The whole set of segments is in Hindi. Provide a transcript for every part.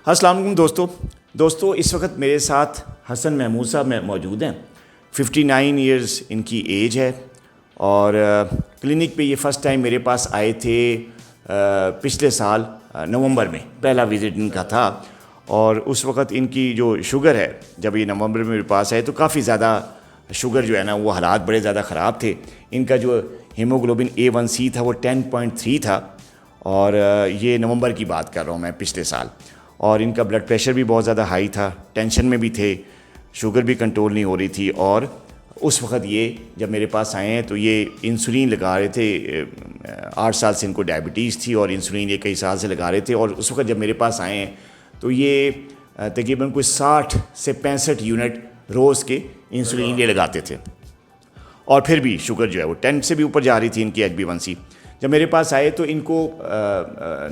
अस्सलाम वालेकुम दोस्तों इस वक्त मेरे साथ हसन महमूद साहब मौजूद हैं। 59 इयर्स इनकी एज है और क्लिनिक पे ये फ़र्स्ट टाइम मेरे पास आए थे पिछले साल नवंबर में, पहला विज़िट इनका था। और उस वक्त इनकी जो शुगर है, जब ये नवंबर में मेरे पास आए तो काफ़ी ज़्यादा शुगर जो है ना, वो हालात बड़े ज़्यादा ख़राब थे। इनका जो हीमोग्लोबिन A1C था वो 10.3 था और ये नवंबर की बात कर रहा हूँ मैं, पिछले साल। और इनका ब्लड प्रेशर भी बहुत ज़्यादा हाई था, टेंशन में भी थे, शुगर भी कंट्रोल नहीं हो रही थी। और उस वक्त ये जब मेरे पास आए हैं तो ये इंसुलिन लगा रहे थे। 8 साल से इनको डायबिटीज़ थी और इंसुलिन ये कई साल से लगा रहे थे। और उस वक्त जब मेरे पास आए हैं तो ये तकरीबन कोई 60 से 65 यूनिट रोज़ के इंसुलिन ये लगाते थे और फिर भी शुगर जो है वो 10 से भी ऊपर जा रही थी इनकी HbA1c। जब मेरे पास आए तो इनको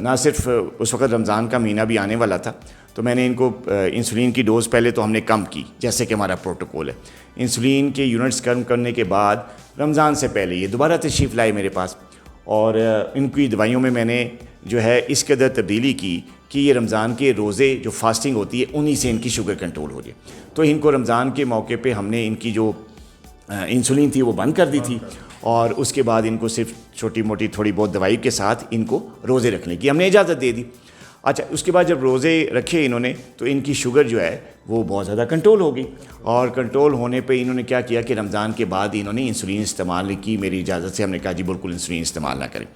ना सिर्फ उस वक्त रमज़ान का महीना भी आने वाला था, तो मैंने इनको इंसुलिन की डोज़ पहले तो हमने कम की, जैसे कि हमारा प्रोटोकॉल है। इंसुलिन के यूनिट्स कम करने के बाद रमज़ान से पहले ये दोबारा तशरीफ़ लाए मेरे पास और इनकी दवाइयों में मैंने जो है इस कदर तब्दीली की कि ये रमज़ान के रोज़े जो फास्टिंग होती है उन्हीं से इनकी शुगर कंट्रोल हो जाए। तो इनको रमज़ान के मौके पे हमने इनकी जो इंसुलिन थी वो बंद कर दी थी और उसके बाद इनको सिर्फ छोटी मोटी थोड़ी बहुत दवाई के साथ इनको रोज़े रखने की हमने इजाज़त दे दी। अच्छा, उसके बाद जब रोज़े रखे इन्होंने तो इनकी शुगर जो है वो बहुत ज़्यादा कंट्रोल हो गई। और कंट्रोल होने पे इन्होंने क्या किया कि रमज़ान के बाद इन्होंने इंसुलिन इस्तेमाल की मेरी इजाज़त से। हमने कहा जी बिल्कुल इंसुलिन इस्तेमाल ना करें।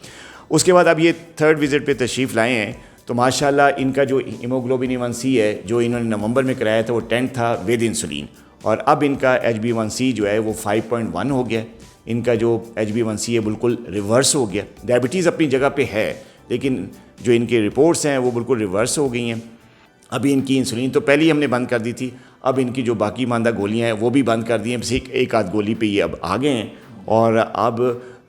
उसके बाद अब ये 3rd विज़िट पे तशरीफ़ लाए हैं तो माशाल्लाह इनका जो हीमोग्लोबिन A1C है जो इन्होंने नवंबर में कराया था वो 10 था विद इंसुलिन, और अब इनका HbA1c जो है वो 5.1 हो गया। इनका जो HbA1c है बिल्कुल रिवर्स हो गया। डायबिटीज़ अपनी जगह पे है लेकिन जो इनके रिपोर्ट्स हैं वो बिल्कुल रिवर्स हो गई हैं। अभी इनकी इंसुलिन तो पहले ही हमने बंद कर दी थी, अब इनकी जो बाकी मानदा गोलियां हैं वो भी बंद कर दी हैं। बस एक आध गोली पे ये अब आ गए हैं और अब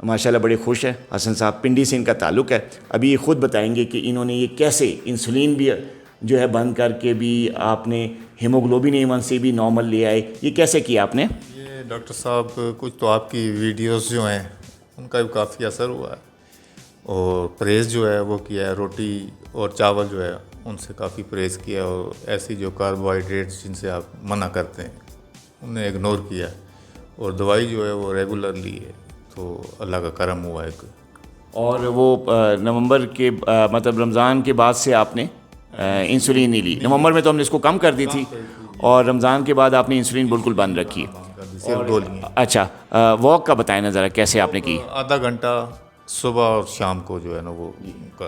माशाल्लाह बड़े खुश हैं। हसन साहब पिंडी से इनका ताल्लुक़ है। अभी ये ख़ुद बताएंगे कि इन्होंने ये कैसे इंसुलिन भी जो है बंद करके भी आपने हीमोग्लोबिन A1c भी नॉर्मल ले आए, ये कैसे किया आपने? ये डॉक्टर साहब कुछ तो आपकी वीडियोस जो हैं उनका भी काफ़ी असर हुआ है और परहेज़ जो है वो किया है। रोटी और चावल जो है उनसे काफ़ी परहेज़ किया और ऐसी जो कार्बोहाइड्रेट्स जिनसे आप मना करते हैं उन्हें इग्नोर किया और दवाई जो है वो रेगुलर ली है, तो अल्लाह का करम हुआ है। और वो नवंबर के मतलब रमज़ान के बाद से आपने इंसुलिन नहीं ली? नवंबर में तो हमने इसको कम कर दी थी और रमज़ान के बाद आपने इंसुलिन बिल्कुल बंद रखी। अच्छा, वॉक का बताएं ना ज़रा, कैसे आपने की? आधा घंटा सुबह और शाम को जो है ना वो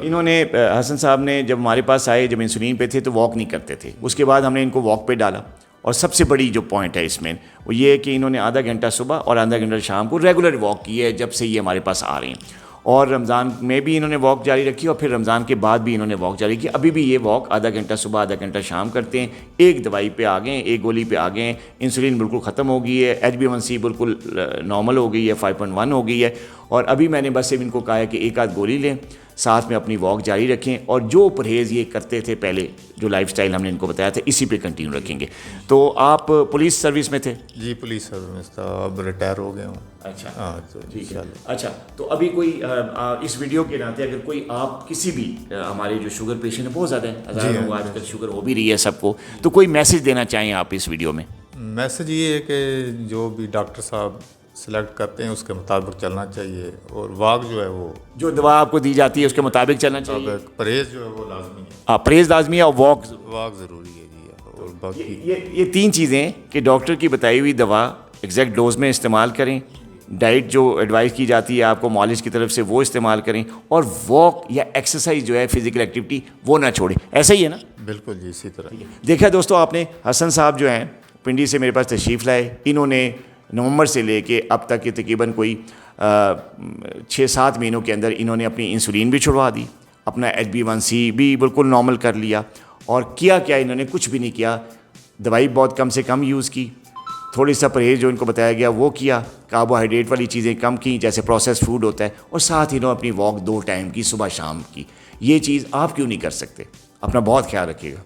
इन्होंने हसन साहब ने जब हमारे पास आए, जब इंसुलिन पे थे तो वॉक नहीं करते थे। उसके बाद हमने इनको वॉक पे डाला और सबसे बड़ी जो पॉइंट है इसमें वो ये है कि इन्होंने आधा घंटा सुबह और आधा घंटा शाम को रेगुलर वॉक की है जब से ये हमारे पास आ रहे हैं। और रमज़ान में भी इन्होंने वॉक जारी रखी और फिर रमज़ान के बाद भी इन्होंने वॉक जारी की। अभी भी ये वॉक आधा घंटा सुबह आधा घंटा शाम करते हैं। एक दवाई पे आ गए, एक गोली पे आ गए। इंसुलिन बिल्कुल ख़त्म हो गई है, HbA1c बिल्कुल नॉर्मल हो गई है, 5.1 हो गई है। और अभी मैंने बस सिर्फ इनको कहा है कि एक आध गोली लें, साथ में अपनी वॉक जारी रखें और जो परहेज़ ये करते थे पहले, जो लाइफस्टाइल हमने इनको बताया था, इसी पे कंटिन्यू रखेंगे। तो आप पुलिस सर्विस में थे? जी पुलिस सर्विस था, अब रिटायर हो गया हूँ। अच्छा, हाँ तो ठीक है। अच्छा, तो अभी कोई इस वीडियो के नाते अगर कोई आप किसी भी हमारे जो शुगर पेशेंट है बहुत ज़्यादा है, हज़ारों लोग आजकल शुगर हो भी रही है सबको, तो कोई मैसेज देना चाहें आप इस वीडियो में? मैसेज ये है कि जो भी डॉक्टर साहब सिलेक्ट करते हैं उसके मुताबिक चलना चाहिए और वाक जो है वो जो दवा आपको दी जाती है उसके मुताबिक चलना चाहिए। परहेज़ जो है वो लाजमी है। हाँ, परहेज़ लाजमी है और वॉक ज़रूरी है जी। और बाकी ये 3 चीज़ें कि डॉक्टर की बताई हुई दवा एग्जैक्ट डोज में इस्तेमाल करें, डाइट जो एडवाइस की जाती है आपको मालिश की तरफ से वो इस्तेमाल करें, और वॉक या एक्सरसाइज जो है फिजिकल एक्टिविटी वो ना छोड़ें। ऐसा ही है ना? बिल्कुल जी, इसी तरह। देखा दोस्तों आपने, हसन साहब जो हैं पिंडी से मेरे पास तशरीफ़ लाए। इन्होंने नवंबर से लेके अब तक के तकरीबन कोई 6-7 महीनों के अंदर इन्होंने अपनी इंसुलिन भी छुड़वा दी, अपना HbA1c भी बिल्कुल नॉर्मल कर लिया। और किया क्या इन्होंने? कुछ भी नहीं किया। दवाई बहुत कम से कम यूज़ की, थोड़ी सा परहेज़ जो इनको बताया गया वो किया, कार्बोहाइड्रेट वाली चीज़ें कम की जैसे प्रोसेस फूड होता है, और साथ ही इन्होंने अपनी वॉक 2 टाइम की, सुबह शाम की। ये चीज़ आप क्यों नहीं कर सकते? अपना बहुत ख्याल रखिएगा।